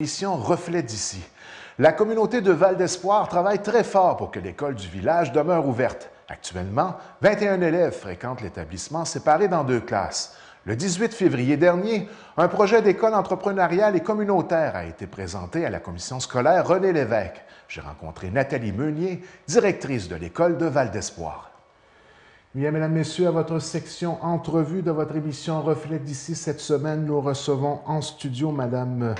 Mission Reflet d'ici. La communauté de Val d'Espoir travaille très fort pour que l'école du village demeure ouverte. Actuellement, 21 élèves fréquentent l'établissement séparé dans 2 classes. Le 18 février dernier, un projet d'école entrepreneuriale et communautaire a été présenté à la commission scolaire René Lévesque. J'ai rencontré Nathalie Meunier, directrice de l'école de Val d'Espoir. Bien, mesdames, messieurs, à votre section entrevue de votre émission Reflet d'ici, cette semaine, nous recevons en studio Madame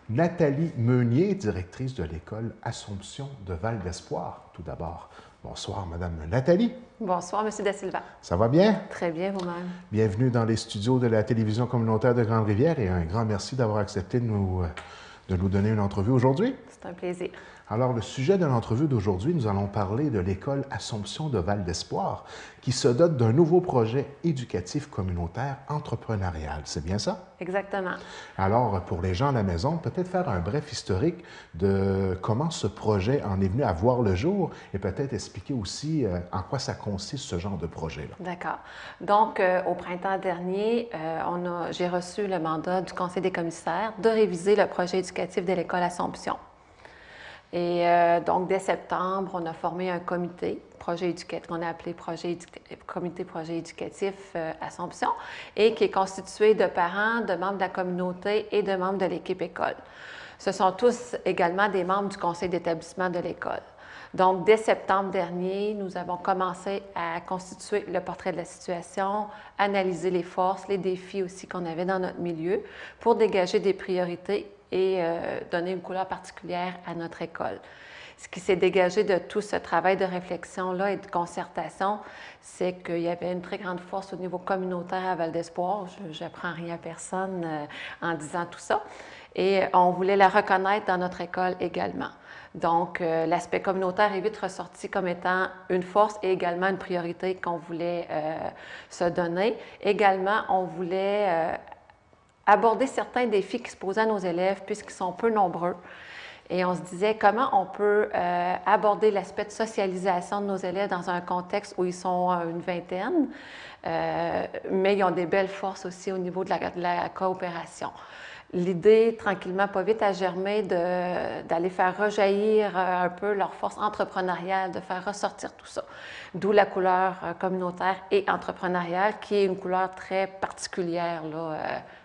Nathalie Meunier, directrice de l'école Assomption de Val d'Espoir. Tout d'abord, bonsoir, Madame Nathalie. Bonsoir, M. Da Silva. Ça va bien? Très bien, vous-même. Bienvenue dans les studios de la télévision communautaire de Grande-Rivière et un grand merci d'avoir accepté de nous donner une entrevue aujourd'hui. C'est un plaisir. Alors, le sujet de l'entrevue d'aujourd'hui, nous allons parler de l'école Assomption de Val d'Espoir qui se dote d'un nouveau projet éducatif communautaire entrepreneurial. C'est bien ça? Exactement. Alors, pour les gens à la maison, peut-être faire un bref historique de comment ce projet en est venu à voir le jour et peut-être expliquer aussi en quoi ça consiste ce genre de projet-là. D'accord. Donc, au printemps dernier, j'ai reçu le mandat du Conseil des commissaires de réviser le projet éducatif de l'école Assomption. Et donc, dès septembre, on a formé un comité projet éducatif, qu'on a appelé Comité projet éducatif Assomption, et qui est constitué de parents, de membres de la communauté et de membres de l'équipe école. Ce sont tous également des membres du conseil d'établissement de l'école. Donc, dès septembre dernier, nous avons commencé à constituer le portrait de la situation, analyser les forces, les défis aussi qu'on avait dans notre milieu pour dégager des priorités et donner une couleur particulière à notre école. Ce qui s'est dégagé de tout ce travail de réflexion-là et de concertation, c'est qu'il y avait une très grande force au niveau communautaire à Val d'Espoir. Je n'apprends rien à personne en disant tout ça. Et on voulait la reconnaître dans notre école également. Donc, l'aspect communautaire est vite ressorti comme étant une force et également une priorité qu'on voulait se donner. Également, on voulait aborder certains défis qui se posaient à nos élèves puisqu'ils sont peu nombreux. Et on se disait comment on peut aborder l'aspect de socialisation de nos élèves dans un contexte où ils sont une vingtaine, mais ils ont des belles forces aussi au niveau de la coopération. L'idée, tranquillement, pas vite, a germé d'aller faire rejaillir un peu leur force entrepreneuriale, de faire ressortir tout ça. D'où la couleur communautaire et entrepreneuriale, qui est une couleur très particulière là,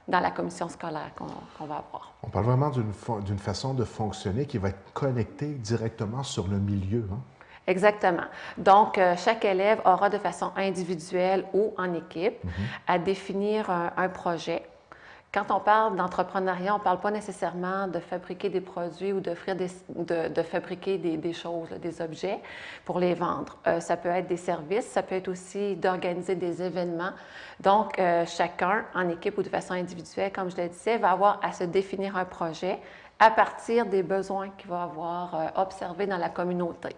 dans la commission scolaire qu'on va avoir. On parle vraiment d'une façon de fonctionner qui va être connectée directement sur le milieu, hein? Exactement. Donc, chaque élève aura de façon individuelle ou en équipe à définir un projet. Quand on parle d'entrepreneuriat, on ne parle pas nécessairement de fabriquer des produits ou de fabriquer des choses, là, des objets pour les vendre. Ça peut être des services, ça peut être aussi d'organiser des événements. Donc, chacun, en équipe ou de façon individuelle, comme je le disais, va avoir à se définir un projet à partir des besoins qu'il va avoir observés dans la communauté.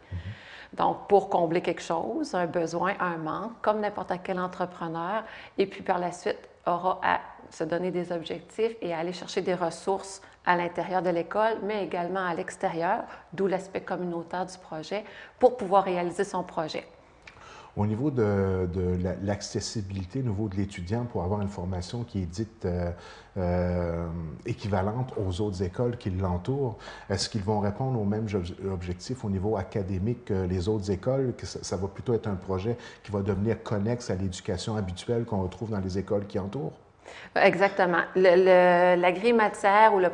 Donc, pour combler quelque chose, un besoin, un manque, comme n'importe quel entrepreneur, et puis par la suite, aura à se donner des objectifs et à aller chercher des ressources à l'intérieur de l'école, mais également à l'extérieur, d'où l'aspect communautaire du projet, pour pouvoir réaliser son projet. Au niveau de l'accessibilité, au niveau de l'étudiant, pour avoir une formation qui est dite équivalente aux autres écoles qui l'entourent, est-ce qu'ils vont répondre aux mêmes objectifs au niveau académique que les autres écoles? Que ça va plutôt être un projet qui va devenir connexe à l'éducation habituelle qu'on retrouve dans les écoles qui entourent? Exactement. La grille matière ou le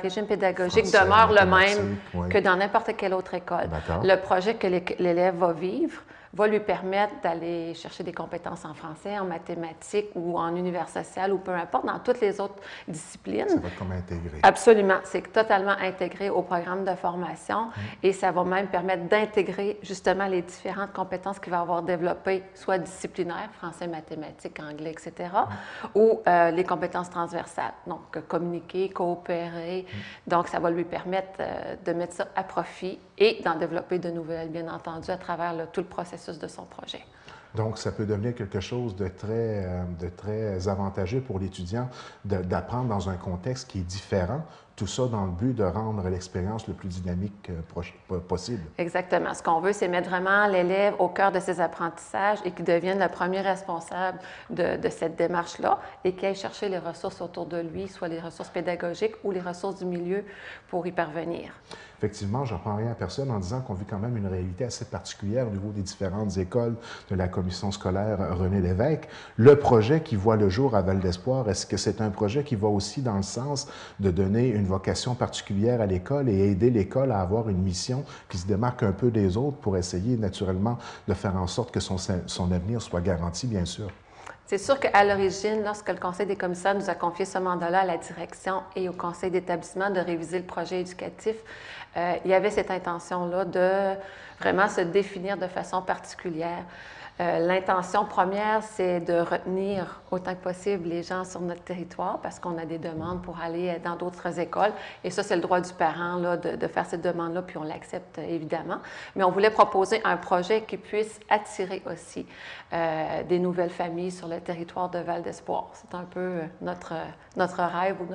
régime pédagogique demeure le même que dans n'importe quelle autre école. Le projet que l'élève va vivre va lui permettre d'aller chercher des compétences en français, en mathématiques ou en univers social ou peu importe, dans toutes les autres disciplines. Ça va être comme intégré. Absolument. C'est totalement intégré au programme de formation et ça va même permettre d'intégrer justement les différentes compétences qu'il va avoir développées, soit disciplinaires, français, mathématiques, anglais, etc., ou les compétences transversales, donc communiquer, coopérer. Donc, ça va lui permettre de mettre ça à profit et d'en développer de nouvelles, bien entendu, à travers tout le processus de son projet. Donc, ça peut devenir quelque chose de très avantageux pour l'étudiant d'apprendre dans un contexte qui est différent Tout ça dans le but de rendre l'expérience le plus dynamique possible. Exactement. Ce qu'on veut, c'est mettre vraiment l'élève au cœur de ses apprentissages et qu'il devienne le premier responsable de cette démarche-là et qu'il aille chercher les ressources autour de lui, soit les ressources pédagogiques ou les ressources du milieu pour y parvenir. Effectivement, je n'apprends rien à personne en disant qu'on vit quand même une réalité assez particulière au niveau des différentes écoles de la commission scolaire René Lévesque. Le projet qui voit le jour à Val d'Espoir, est-ce que c'est un projet qui va aussi dans le sens de donner une vocation particulière à l'école et aider l'école à avoir une mission qui se démarque un peu des autres pour essayer naturellement de faire en sorte que son avenir soit garanti, bien sûr? C'est sûr qu'à l'origine, lorsque le Conseil des commissaires nous a confié ce mandat-là à la direction et au conseil d'établissement de réviser le projet éducatif, il y avait cette intention-là de vraiment se définir de façon particulière. L'intention première, c'est de retenir autant que possible les gens sur notre territoire parce qu'on a des demandes pour aller dans d'autres écoles. Et ça, c'est le droit du parent là, de faire cette demande-là, puis on l'accepte évidemment. Mais on voulait proposer un projet qui puisse attirer aussi des nouvelles familles sur le territoire de Val d'Espoir. C'est un peu notre rêve ou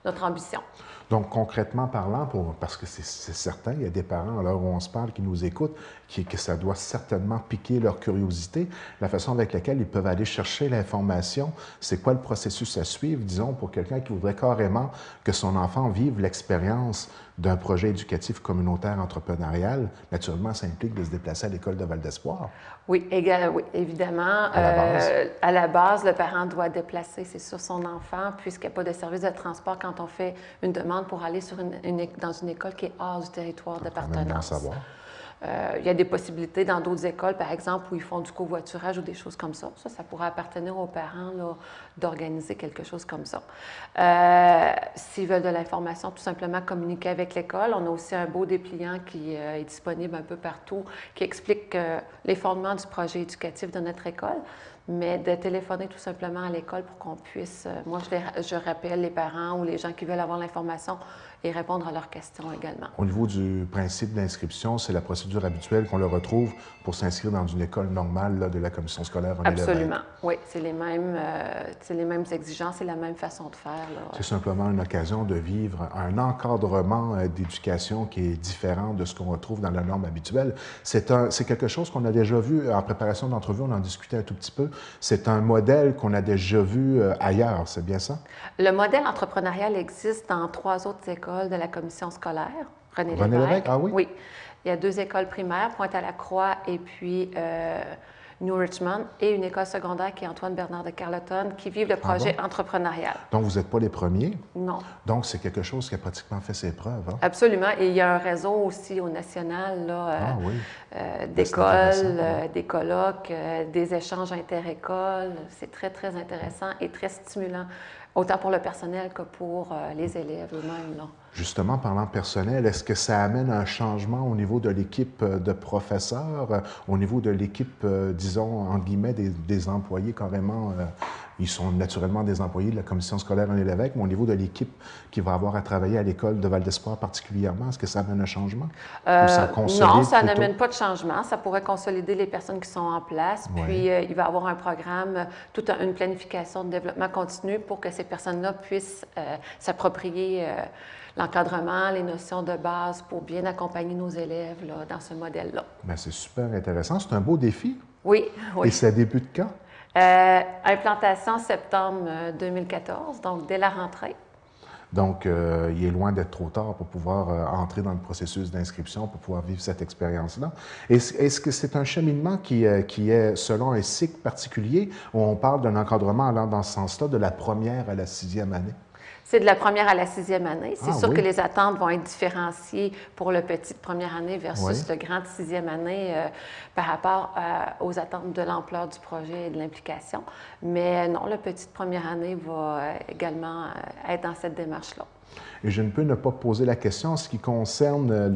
notre ambition. Donc, concrètement parlant, parce que c'est certain, il y a des parents, à l'heure où on se parle, qui nous écoutent, que ça doit certainement piquer leur curiosité, la façon avec laquelle ils peuvent aller chercher l'information, c'est quoi le processus à suivre, disons, pour quelqu'un qui voudrait carrément que son enfant vive l'expérience d'un projet éducatif communautaire entrepreneurial. Naturellement, ça implique de se déplacer à l'école de Val d'Espoir. Oui, oui, évidemment. À la base, le parent doit déplacer, c'est sûr, son enfant, puisqu'il n'y a pas de service de transport quand on fait une demande pour aller dans une école qui est hors du territoire d'appartenance. Il y a des possibilités dans d'autres écoles, par exemple, où ils font du covoiturage ou des choses comme ça. Ça pourrait appartenir aux parents d'organiser quelque chose comme ça. S'ils veulent de l'information, tout simplement communiquer avec l'école. On a aussi un beau dépliant qui est disponible un peu partout, qui explique les fondements du projet éducatif de notre école, mais de téléphoner tout simplement à l'école pour qu'on puisse... moi, je rappelle les parents ou les gens qui veulent avoir l'information et répondre à leurs questions également. Au niveau du principe d'inscription, c'est la procédure habituelle qu'on le retrouve pour s'inscrire dans une école normale là, de la commission scolaire René Lévesque. Absolument, oui. C'est les mêmes exigences et la même façon de faire. C'est simplement une occasion de vivre un encadrement d'éducation qui est différent de ce qu'on retrouve dans la norme habituelle. C'est quelque chose qu'on a déjà vu en préparation d'entrevue, on en discutait un tout petit peu. C'est un modèle qu'on a déjà vu ailleurs, c'est bien ça? Le modèle entrepreneurial existe dans 3 autres écoles de la commission scolaire, René Lévesque. Ah oui? Oui. Il y a 2 écoles primaires, Pointe-à-la-Croix et puis New Richmond, et une école secondaire qui est Antoine Bernard de Carleton, qui vivent le projet entrepreneurial. Donc, vous n'êtes pas les premiers? Non. Donc, c'est quelque chose qui a pratiquement fait ses preuves. Hein? Absolument. Et il y a un réseau aussi au national d'écoles, des colloques, des échanges inter-écoles. C'est très, très intéressant et très stimulant, autant pour le personnel que pour les élèves eux-mêmes. Justement, parlant personnel, est-ce que ça amène un changement au niveau de l'équipe de professeurs, au niveau de l'équipe, disons, en guillemets, des employés carrément? Ils sont naturellement des employés de la commission scolaire René Lévesque, mais au niveau de l'équipe qui va avoir à travailler à l'école de Val d'Espoir particulièrement, est-ce que ça amène un changement? Ou ça consolide non, ça n'amène pas de changement. Ça pourrait consolider les personnes qui sont en place. Oui. Puis, il va y avoir un programme, une planification de développement continu pour que ces personnes-là puissent s'approprier l'encadrement, les notions de base pour bien accompagner nos élèves là, dans ce modèle-là. Bien, c'est super intéressant. C'est un beau défi. Oui, oui. Et ça débute quand? Implantation septembre 2014, donc dès la rentrée. Donc, il est loin d'être trop tard pour pouvoir entrer dans le processus d'inscription, pour pouvoir vivre cette expérience-là. Est-ce que c'est un cheminement qui est selon un cycle particulier où on parle d'un encadrement allant dans ce sens-là de la première à la 6e année? C'est de la première à la 6e année. C'est sûr que les attentes vont être différenciées pour le petit de première année versus le grand de 6e année par rapport aux attentes de l'ampleur du projet et de l'implication. Mais non, le petit de première année va également être dans cette démarche-là. Et je ne peux ne pas poser la question en ce qui concerne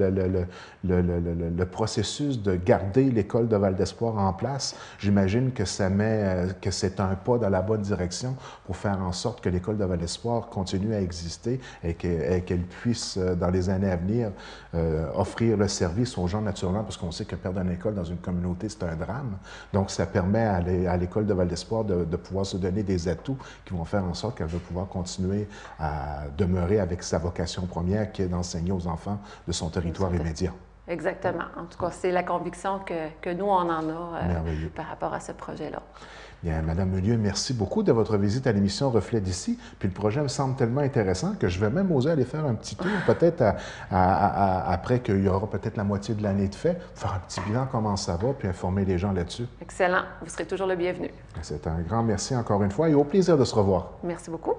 le processus de garder l'école de Val d'Espoir en place. J'imagine que que c'est un pas dans la bonne direction pour faire en sorte que l'école de Val d'Espoir continue à exister et qu'elle puisse, dans les années à venir, offrir le service aux gens naturellement, parce qu'on sait que perdre une école dans une communauté, c'est un drame. Donc, ça permet à l'école de Val d'Espoir de pouvoir se donner des atouts qui vont faire en sorte qu'elle va pouvoir continuer à demeurer avec sa vocation première qui est d'enseigner aux enfants de son territoire immédiat. Exactement. En tout cas, c'est la conviction que nous, on en a par rapport à ce projet-là. Bien, Madame Meulieu, merci beaucoup de votre visite à l'émission Reflet d'ici. Puis le projet me semble tellement intéressant que je vais même oser aller faire un petit tour, peut-être après qu'il y aura peut-être la moitié de l'année de fait, faire un petit bilan, comment ça va, puis informer les gens là-dessus. Excellent. Vous serez toujours le bienvenu. C'est un grand merci encore une fois et au plaisir de se revoir. Merci beaucoup.